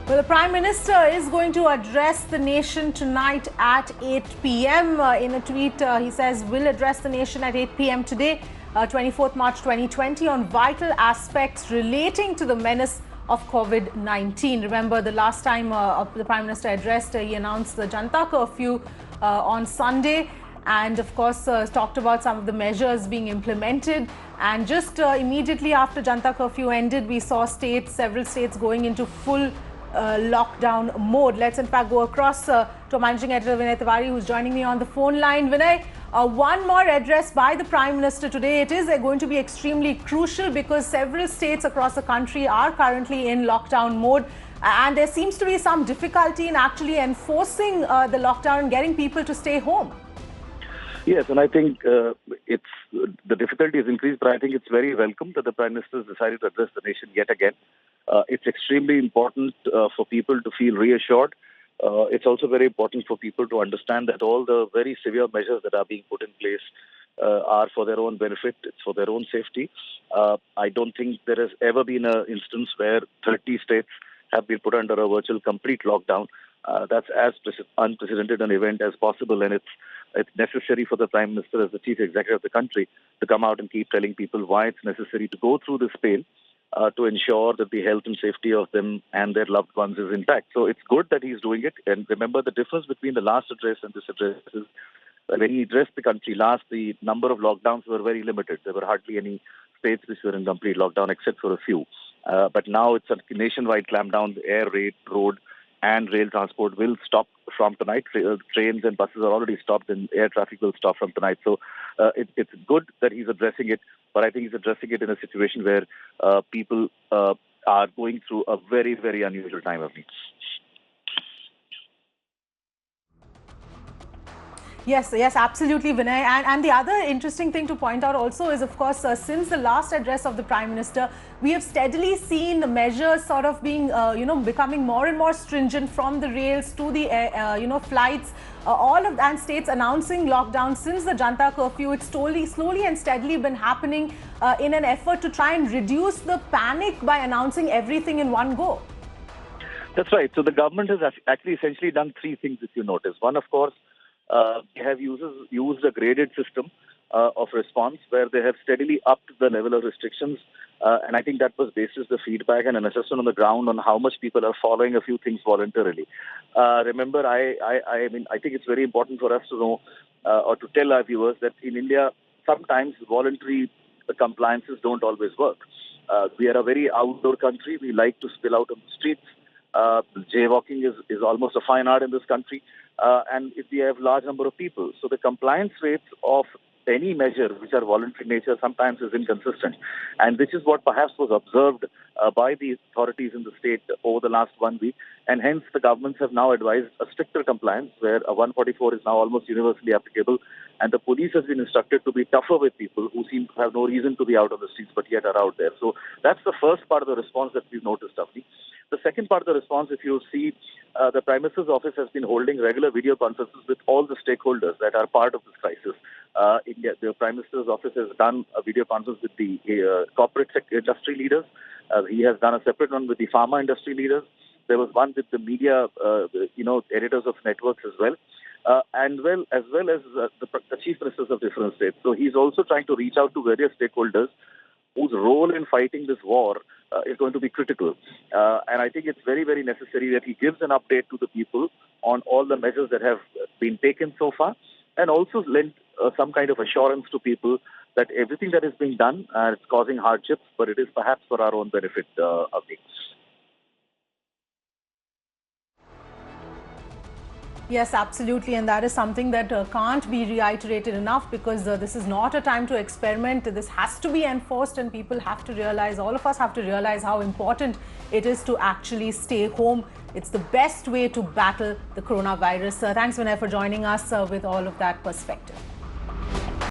Well, the Prime Minister is going to address the nation tonight at 8 p.m. In a tweet, he says, will address the nation at 8 p.m. today, 24th March 2020, on vital aspects relating to the menace of COVID-19. Remember, the last time the Prime Minister addressed, he announced the Janta Curfew on Sunday, and of course talked about some of the measures being implemented. And just immediately after Janta Curfew ended, we saw several states going into full lockdown mode. Let's in fact go across to Managing Editor Vinay Tiwari, who's joining me on the phone line. Vinay, one more address by the Prime Minister today. It is going to be extremely crucial because several states across the country are currently in lockdown mode, and there seems to be some difficulty in actually enforcing the lockdown and getting people to stay home. Yes, and I think the difficulty is increased, but I think it's very welcome that the Prime Minister has decided to address the nation yet again. It's extremely important for people to feel reassured. It's also very important for people to understand that all the very severe measures that are being put in place are for their own benefit. It's for their own safety. I don't think there has ever been an instance where 30 states have been put under a virtual complete lockdown. That's as unprecedented an event as possible, and it's necessary for the Prime Minister as the Chief Executive of the country to come out and keep telling people why it's necessary to go through this pain to ensure that the health and safety of them and their loved ones is intact. So it's good that he's doing it. And remember, the difference between the last address and this address is when he addressed the country last, the number of lockdowns were very limited. There were hardly any states which were in complete lockdown except for a few. But now it's a nationwide clampdown. The air, road and rail transport will stop from tonight. Trains and buses are already stopped, and air traffic will stop from tonight. So it's good that he's addressing it, but I think he's addressing it in a situation where people are going through a very, very unusual time of need. Yes, absolutely, Vinay. And the other interesting thing to point out also is, of course, since the last address of the Prime Minister, we have steadily seen the measures sort of being, becoming more and more stringent, from the rails to the, flights, and states announcing lockdown since the Janta Curfew. It's slowly and steadily been happening in an effort to try and reduce the panic by announcing everything in one go. That's right. So the government has actually essentially done three things, if you notice. One, of course, they have used a graded system of response where they have steadily upped the level of restrictions. And I think that was based on the feedback and an assessment on the ground on how much people are following a few things voluntarily. Remember, I think it's very important for us to know or to tell our viewers that in India, sometimes voluntary compliances don't always work. We are a very outdoor country. We like to spill out on the streets. Jaywalking is almost a fine art in this country. And if we have large number of people, so the compliance rates of any measure which are voluntary nature sometimes is inconsistent, and which is what perhaps was observed by the authorities in the state over the last 1 week, and hence the governments have now advised a stricter compliance where a 144 is now almost universally applicable, and the police has been instructed to be tougher with people who seem to have no reason to be out on the streets but yet are out there. So that's the first part of the response that we've noticed, Avni. The second part of the response, if you see, the Prime Minister's office has been holding regular video conferences with all the stakeholders that are part of this crisis. The Prime Minister's office has done a video conference with the corporate industry leaders. He has done a separate one with the pharma industry leaders. There was one with the media, editors of networks as well. As well as the chief ministers of different states. So he's also trying to reach out to various stakeholders whose role in fighting this war is going to be critical. And I think it's very, very necessary that he gives an update to the people on all the measures that have been taken so far, and also lend some kind of assurance to people that everything that is being done, it's causing hardships, but it is perhaps for our own benefit of things. Yes, absolutely. And that is something that can't be reiterated enough, because this is not a time to experiment. This has to be enforced, and people have to realize, all of us have to realize how important it is to actually stay home. It's the best way to battle the coronavirus. Thanks, Vinay, for joining us with all of that perspective.